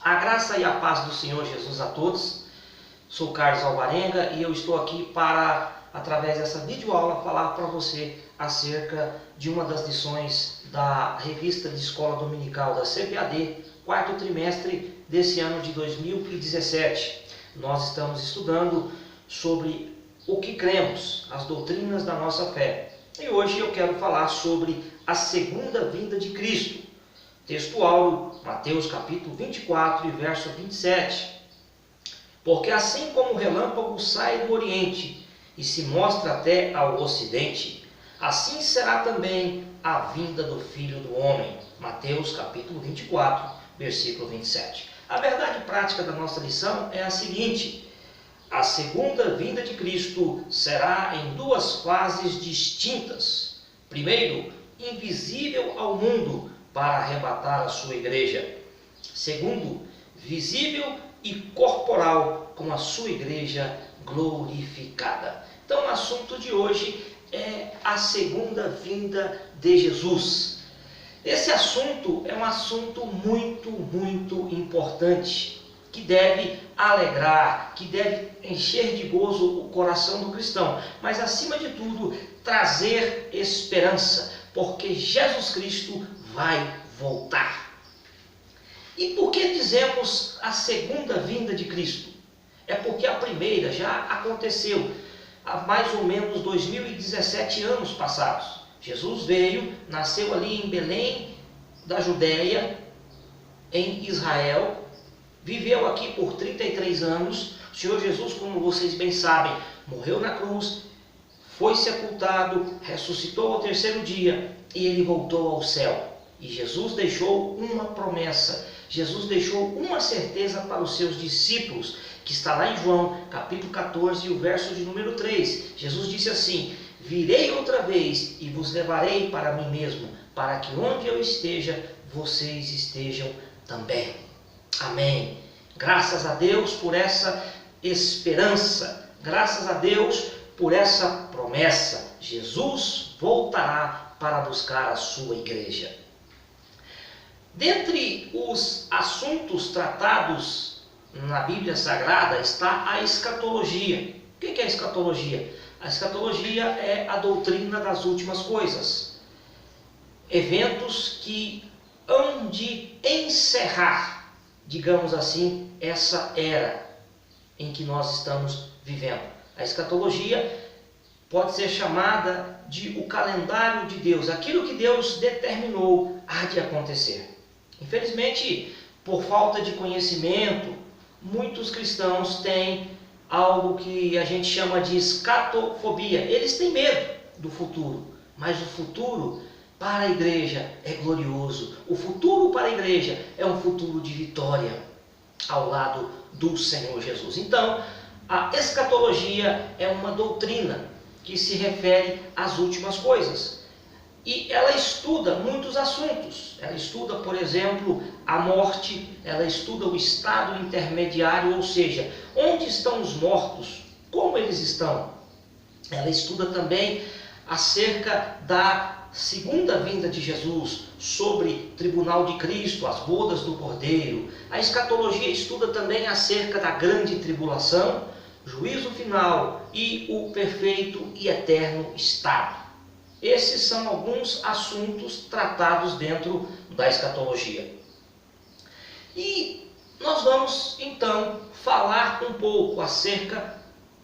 A graça e a paz do Senhor Jesus a todos. Sou Carlos Alvarenga e eu estou aqui para, através dessa videoaula, falar para você acerca de uma das lições da revista de escola dominical da CPAD, quarto trimestre desse ano de 2017. Nós estamos estudando sobre o que cremos, as doutrinas da nossa fé. E hoje eu quero falar sobre a segunda vinda de Cristo. Texto áureo, Mateus capítulo 24 e verso 27. Porque assim como o relâmpago sai do oriente e se mostra até ao ocidente, assim será também a vinda do Filho do Homem. Mateus capítulo 24, versículo 27. A verdade prática da nossa lição é a seguinte: a segunda vinda de Cristo será em duas fases distintas. Primeiro, invisível ao mundo para arrebatar a sua igreja. Segundo, visível e corporal com a sua igreja glorificada. Então, o assunto de hoje é a segunda vinda de Jesus. Esse assunto é um assunto muito importante, que deve alegrar, que deve encher de gozo o coração do cristão, mas acima de tudo, trazer esperança, porque Jesus Cristo vai voltar. E por que dizemos a segunda vinda de Cristo? É porque a primeira já aconteceu há mais ou menos 2017 anos passados. Jesus veio, nasceu ali em Belém da Judéia, em Israel, viveu aqui por 33 anos. O Senhor Jesus, como vocês bem sabem, morreu na cruz, foi sepultado, ressuscitou ao terceiro dia e ele voltou ao céu. E Jesus deixou uma promessa, Jesus deixou uma certeza para os seus discípulos, que está lá em João, capítulo 14, o verso de número 3. Jesus disse assim: virei outra vez e vos levarei para mim mesmo, para que onde eu esteja, vocês estejam também. Amém. Graças a Deus por essa esperança, graças a Deus por essa promessa. Jesus voltará para buscar a sua igreja. Dentre os assuntos tratados na Bíblia Sagrada está a escatologia. O que é a escatologia? A escatologia é a doutrina das últimas coisas. Eventos que hão de encerrar, digamos assim, essa era em que nós estamos vivendo. A escatologia pode ser chamada de o calendário de Deus, aquilo que Deus determinou há de acontecer. Infelizmente, por falta de conhecimento, muitos cristãos têm algo que a gente chama de escatofobia. Eles têm medo do futuro, mas o futuro para a igreja é glorioso. O futuro para a igreja é um futuro de vitória ao lado do Senhor Jesus. Então, a escatologia é uma doutrina que se refere às últimas coisas. E ela estuda muitos assuntos. Ela estuda, por exemplo, a morte, ela estuda o estado intermediário, ou seja, onde estão os mortos, como eles estão. Ela estuda também acerca da segunda vinda de Jesus, sobre tribunal de Cristo, as bodas do Cordeiro. A escatologia estuda também acerca da grande tribulação, juízo final e o perfeito e eterno estado. Esses são alguns assuntos tratados dentro da escatologia. E nós vamos então falar um pouco acerca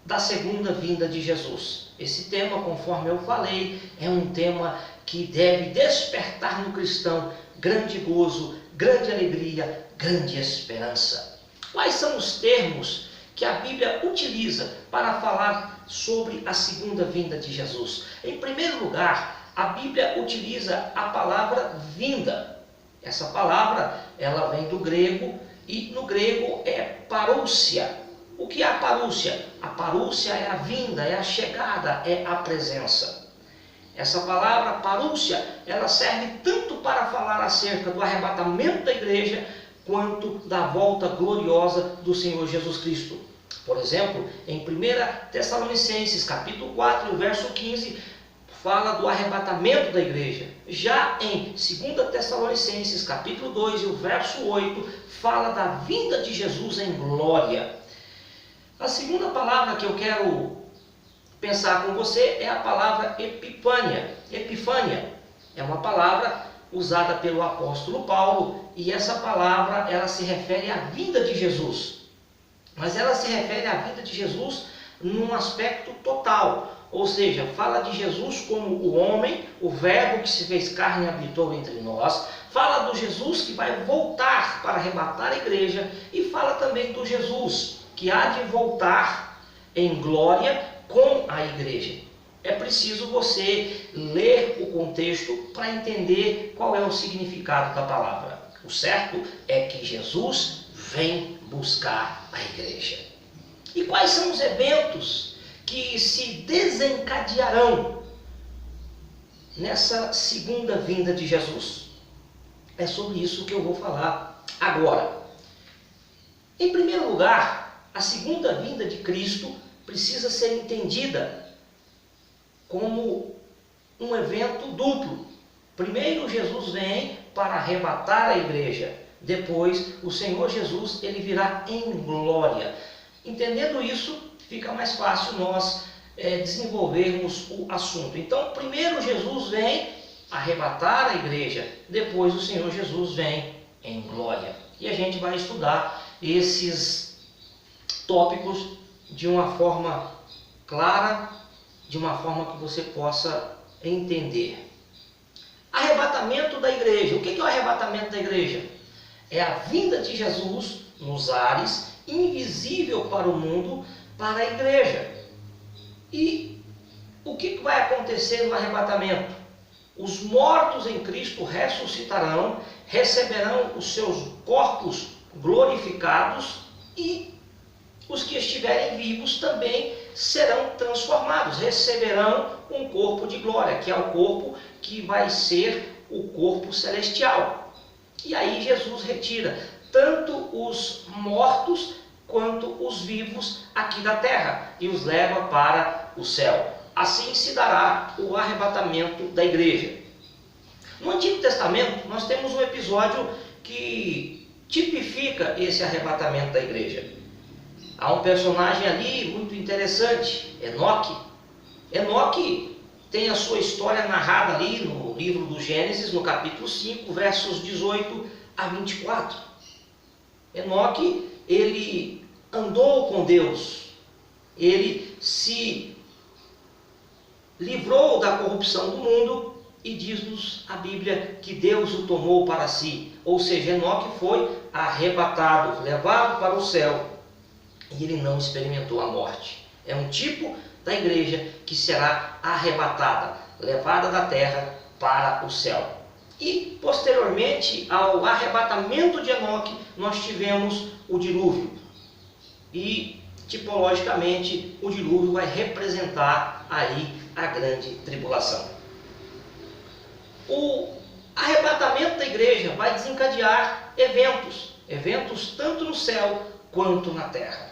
da segunda vinda de Jesus. Esse tema, conforme eu falei, é um tema que deve despertar no cristão grande gozo, grande alegria, grande esperança. Quais são os termos que a Bíblia utiliza para falar sobre a segunda vinda de Jesus? Em primeiro lugar, a Bíblia utiliza a palavra vinda. Essa palavra, ela vem do grego, e no grego é parousia. O que é a parousia? A parousia é a vinda, é a chegada, é a presença. Essa palavra parousia, ela serve tanto para falar acerca do arrebatamento da igreja, quanto da volta gloriosa do Senhor Jesus Cristo. Por exemplo, em 1 Tessalonicenses, capítulo 4, verso 15, fala do arrebatamento da igreja. Já em 2 Tessalonicenses, capítulo 2, e o verso 8, fala da vinda de Jesus em glória. A segunda palavra que eu quero pensar com você é a palavra epifânia. Epifânia é uma palavra usada pelo apóstolo Paulo, e essa palavra ela se refere à vinda de Jesus. Mas ela se refere à vinda de Jesus num aspecto total, ou seja, fala de Jesus como o homem, o verbo que se fez carne e habitou entre nós, fala do Jesus que vai voltar para arrebatar a igreja, e fala também do Jesus que há de voltar em glória com a igreja. É preciso você ler o contexto para entender qual é o significado da palavra. O certo é que Jesus vem buscar a igreja. E quais são os eventos que se desencadearão nessa segunda vinda de Jesus? É sobre isso que eu vou falar agora. Em primeiro lugar, a segunda vinda de Cristo precisa ser entendida como um evento duplo. Primeiro, Jesus vem para arrebatar a igreja. Depois, o Senhor Jesus ele virá em glória. Entendendo isso, fica mais fácil nós desenvolvermos o assunto. Então, primeiro Jesus vem arrebatar a igreja. Depois, o Senhor Jesus vem em glória. E a gente vai estudar esses tópicos de uma forma clara, de uma forma que você possa entender. Arrebatamento da igreja. O que é o arrebatamento da igreja? É a vinda de Jesus nos ares, invisível para o mundo, para a igreja. E o que vai acontecer no arrebatamento? Os mortos em Cristo ressuscitarão, receberão os seus corpos glorificados, e os que estiverem vivos também serão transformados, receberão um corpo de glória, que é o corpo que vai ser o corpo celestial. E aí Jesus retira tanto os mortos quanto os vivos aqui da terra e os leva para o céu. Assim se dará o arrebatamento da igreja. No Antigo Testamento nós temos um episódio que tipifica esse arrebatamento da igreja. Há um personagem ali muito interessante, Enoque. Enoque tem a sua história narrada ali no livro do Gênesis, no capítulo 5, versos 18 a 24. Enoque, ele andou com Deus, ele se livrou da corrupção do mundo, e diz-nos a Bíblia que Deus o tomou para si. Ou seja, Enoque foi arrebatado, levado para o céu, e ele não experimentou a morte. É um tipo da igreja que será arrebatada, levada da terra para o céu. E posteriormente ao arrebatamento de Enoque, nós tivemos o dilúvio. E tipologicamente o dilúvio vai representar aí a grande tribulação. O arrebatamento da igreja vai desencadear eventos tanto no céu quanto na terra.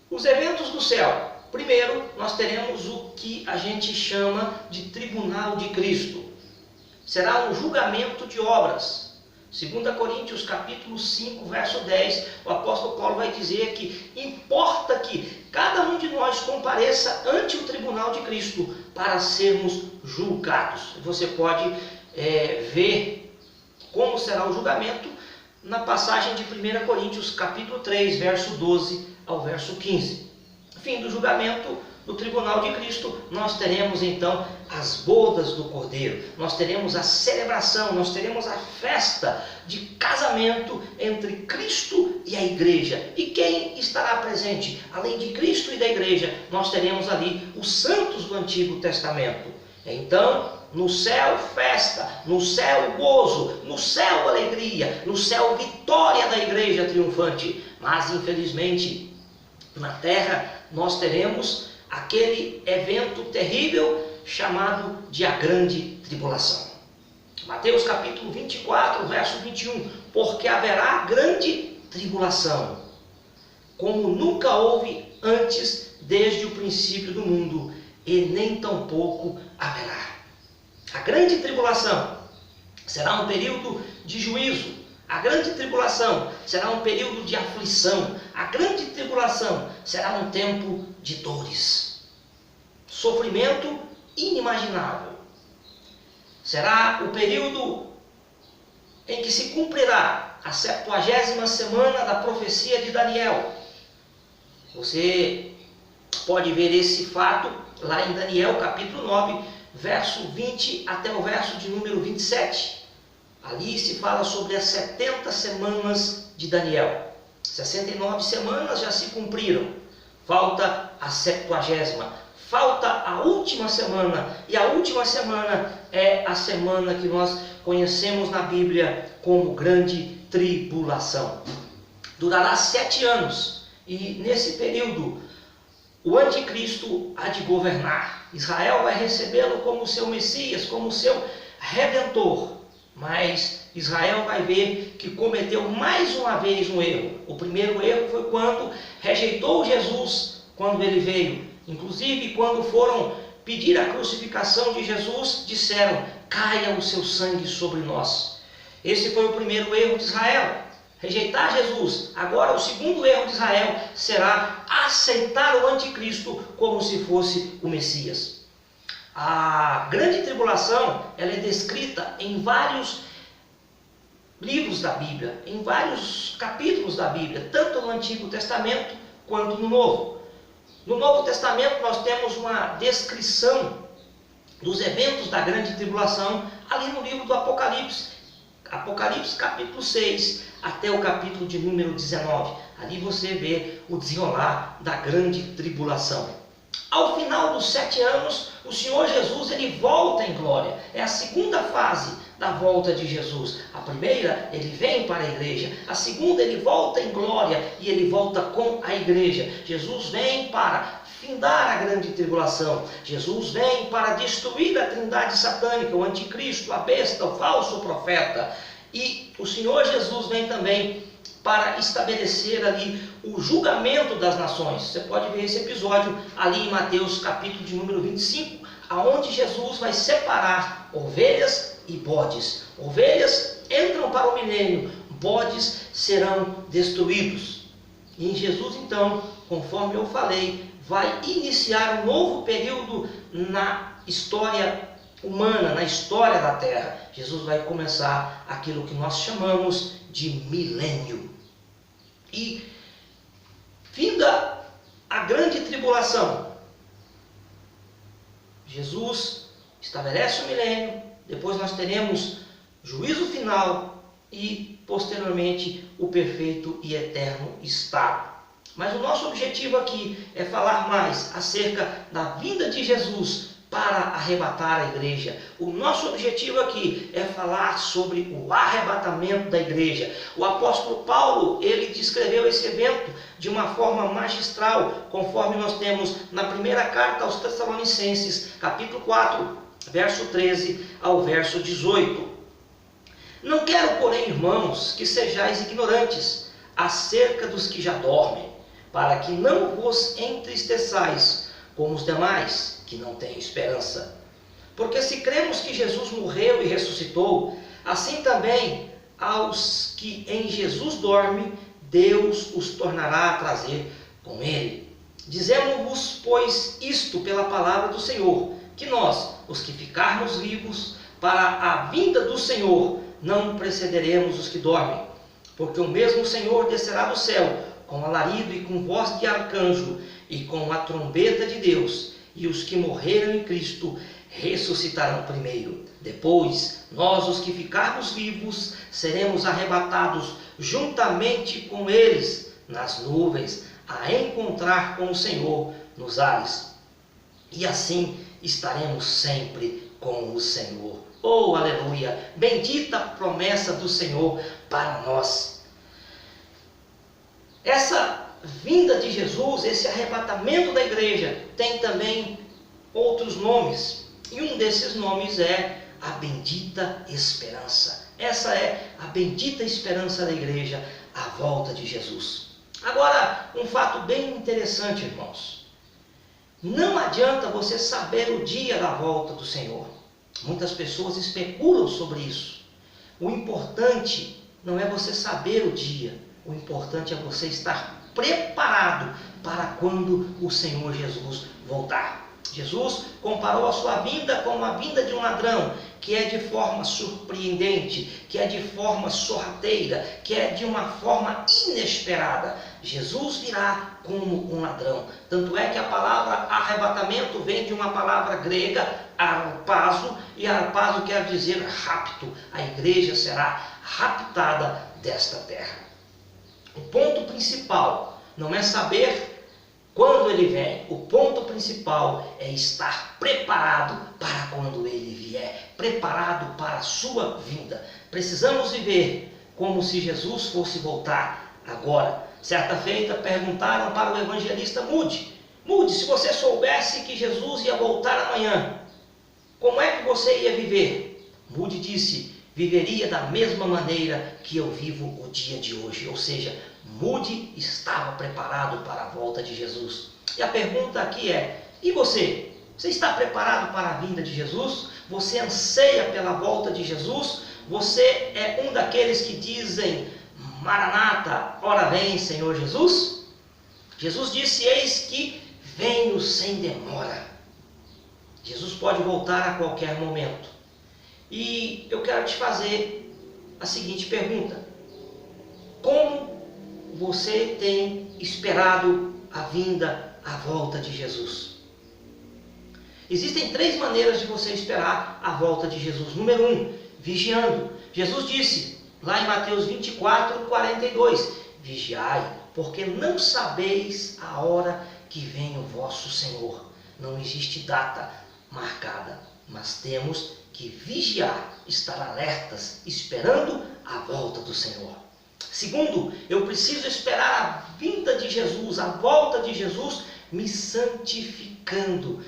Os eventos do céu. Primeiro, nós teremos o que a gente chama de tribunal de Cristo. Será um julgamento de obras. 2 Coríntios capítulo 5, verso 10, o apóstolo Paulo vai dizer que importa que cada um de nós compareça ante o tribunal de Cristo para sermos julgados. Você pode ver como será o julgamento na passagem de 1 Coríntios capítulo 3, verso 12 ao verso 15. Fim do julgamento do tribunal de Cristo, nós teremos então as bodas do Cordeiro, nós teremos a celebração, nós teremos a festa de casamento entre Cristo e a igreja. E quem estará presente? Além de Cristo e da igreja, nós teremos ali os santos do Antigo Testamento. Então, no céu festa, no céu gozo, no céu alegria, no céu vitória da igreja triunfante. Mas infelizmente, na terra nós teremos aquele evento terrível chamado de a grande tribulação. Mateus capítulo 24, verso 21. Porque haverá grande tribulação, como nunca houve antes, desde o princípio do mundo, e nem tampouco haverá. A grande tribulação será um período de juízo. A grande tribulação será um período de aflição. A grande tribulação será um tempo de dores. Sofrimento inimaginável. Será o período em que se cumprirá a 70ª semana da profecia de Daniel. Você pode ver esse fato lá em Daniel, capítulo 9, verso 20 até o verso de número 27. Ali se fala sobre as 70 semanas de Daniel. 69 semanas já se cumpriram. Falta a 70ª. Falta a última semana. E a última semana é a semana que nós conhecemos na Bíblia como Grande Tribulação. Durará 7 anos. E nesse período, o anticristo há de governar. Israel vai recebê-lo como seu Messias, como seu Redentor. Mas Israel vai ver que cometeu mais uma vez um erro. O primeiro erro foi quando rejeitou Jesus quando ele veio. Inclusive, quando foram pedir a crucificação de Jesus, disseram: caia o seu sangue sobre nós. Esse foi o primeiro erro de Israel, rejeitar Jesus. Agora, o segundo erro de Israel será aceitar o anticristo como se fosse o Messias. A grande tribulação, ela é descrita em vários livros da Bíblia, em vários capítulos da Bíblia, tanto no Antigo Testamento quanto no Novo. No Novo Testamento nós temos uma descrição dos eventos da grande tribulação ali no livro do Apocalipse. Apocalipse capítulo 6 até o capítulo de número 19. Ali você vê o desenrolar da grande tribulação. Ao final dos 7 anos, o Senhor Jesus ele volta em glória. É a segunda fase da volta de Jesus. A primeira, ele vem para a igreja. A segunda, ele volta em glória e ele volta com a igreja. Jesus vem para findar a grande tribulação. Jesus vem para destruir a trindade satânica, o anticristo, a besta, o falso profeta. E o Senhor Jesus vem também para estabelecer ali o julgamento das nações. Você pode ver esse episódio ali em Mateus capítulo de número 25, aonde Jesus vai separar ovelhas e bodes. Ovelhas entram para o milênio, bodes serão destruídos. E em Jesus, então, conforme eu falei, vai iniciar um novo período na história humana, na história da Terra. Jesus vai começar aquilo que nós chamamos de milênio. E finda a grande tribulação. Jesus estabelece o milênio, depois nós teremos juízo final e posteriormente o perfeito e eterno estado. Mas o nosso objetivo aqui é falar mais acerca da vinda de Jesus para arrebatar a igreja. O nosso objetivo aqui é falar sobre o arrebatamento da igreja. O apóstolo Paulo, ele descreveu esse evento de uma forma magistral, conforme nós temos na primeira carta aos Tessalonicenses, capítulo 4, verso 13 ao verso 18. Não quero, porém, irmãos, que sejais ignorantes acerca dos que já dormem, para que não vos entristeçais como os demais, que não têm esperança. Porque se cremos que Jesus morreu e ressuscitou, assim também aos que em Jesus dormem, Deus os tornará a trazer com ele. Dizemos-vos, pois, isto pela palavra do Senhor, que nós, os que ficarmos vivos para a vinda do Senhor, não precederemos os que dormem. Porque o mesmo Senhor descerá do céu, com alarido e com voz de arcanjo, e com a trombeta de Deus, e os que morreram em Cristo ressuscitarão primeiro. Depois, nós, os que ficarmos vivos, seremos arrebatados juntamente com eles nas nuvens, a encontrar com o Senhor nos ares. E assim estaremos sempre com o Senhor. Oh, aleluia! Bendita a promessa do Senhor para nós. Essa vinda de Jesus, esse arrebatamento da igreja, tem também outros nomes. E um desses nomes é a bendita esperança. Essa é a bendita esperança da igreja, a volta de Jesus. Agora, um fato bem interessante, irmãos. Não adianta você saber o dia da volta do Senhor. Muitas pessoas especulam sobre isso. O importante não é você saber o dia. O importante é você estar preparado para quando o Senhor Jesus voltar. Jesus comparou a sua vinda com a vinda de um ladrão, que é de forma surpreendente, que é de forma sorrateira, que é de uma forma inesperada. Jesus virá como um ladrão. Tanto é que a palavra arrebatamento vem de uma palavra grega, harpazo, e harpazo quer dizer rapto. A igreja será raptada desta terra. O ponto principal não é saber quando ele vem. O ponto principal é estar preparado para quando ele vier, preparado para a sua vinda. Precisamos viver como se Jesus fosse voltar agora. Certa feita perguntaram para o evangelista Moody: Moody, se você soubesse que Jesus ia voltar amanhã, como é que você ia viver? Moody disse: viveria da mesma maneira que eu vivo o dia de hoje. Ou seja, Moody estava preparado para a volta de Jesus. E a pergunta aqui é: e você? Você está preparado para a vinda de Jesus? Você anseia pela volta de Jesus? Você é um daqueles que dizem: Maranata, ora vem, Senhor Jesus? Jesus disse: eis que venho sem demora. Jesus pode voltar a qualquer momento. E eu quero te fazer a seguinte pergunta: como você tem esperado a vinda, a volta de Jesus? Existem 3 maneiras de você esperar a volta de Jesus. Número 1, vigiando. Jesus disse, lá em Mateus 24, 42, vigiai, porque não sabeis a hora que vem o vosso Senhor. Não existe data marcada, mas temos que vigiar, estar alertas, esperando a volta do Senhor. Segundo, eu preciso esperar a vinda de Jesus, a volta de Jesus, me santificando.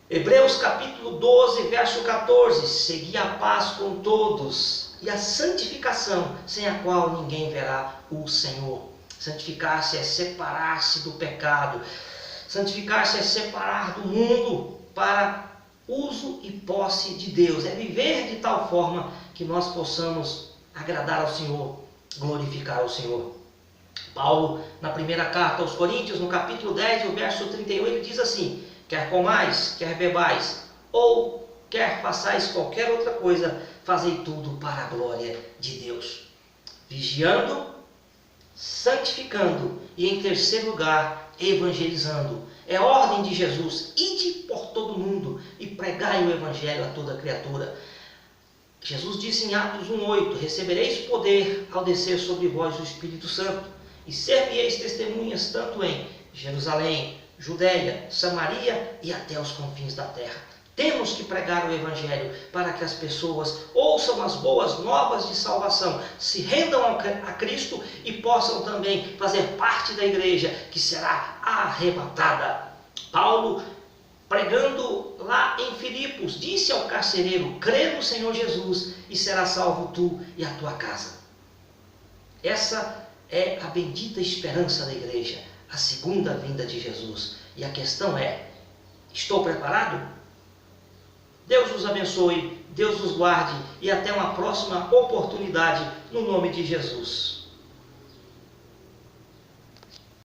Hebreus capítulo 12, verso 14, segui a paz com todos e a santificação, sem a qual ninguém verá o Senhor. Santificar-se é separar-se do pecado, santificar-se é separar do mundo para uso e posse de Deus, é viver de tal forma que nós possamos agradar ao Senhor, glorificar ao Senhor. Paulo, na primeira carta aos Coríntios, no capítulo 10, o verso 31, ele diz assim: quer comais, quer bebais, ou quer façais qualquer outra coisa, fazei tudo para a glória de Deus. Vigiando, santificando e, em terceiro lugar, evangelizando. É ordem de Jesus: ide por todo mundo e pregai o evangelho a toda criatura. Jesus disse em Atos 1,8: recebereis poder ao descer sobre vós o Espírito Santo, e ser-me-eis testemunhas tanto em Jerusalém, Judeia, Samaria e até os confins da terra. Temos que pregar o evangelho para que as pessoas ouçam as boas novas de salvação, se rendam a Cristo e possam também fazer parte da igreja que será arrebatada. Paulo, pregando lá em Filipos, disse ao carcereiro: crê no Senhor Jesus e será salvo tu e a tua casa. Essa é a bendita esperança da igreja, a segunda vinda de Jesus. E a questão é: estou preparado? Deus nos abençoe, Deus nos guarde e até uma próxima oportunidade no nome de Jesus.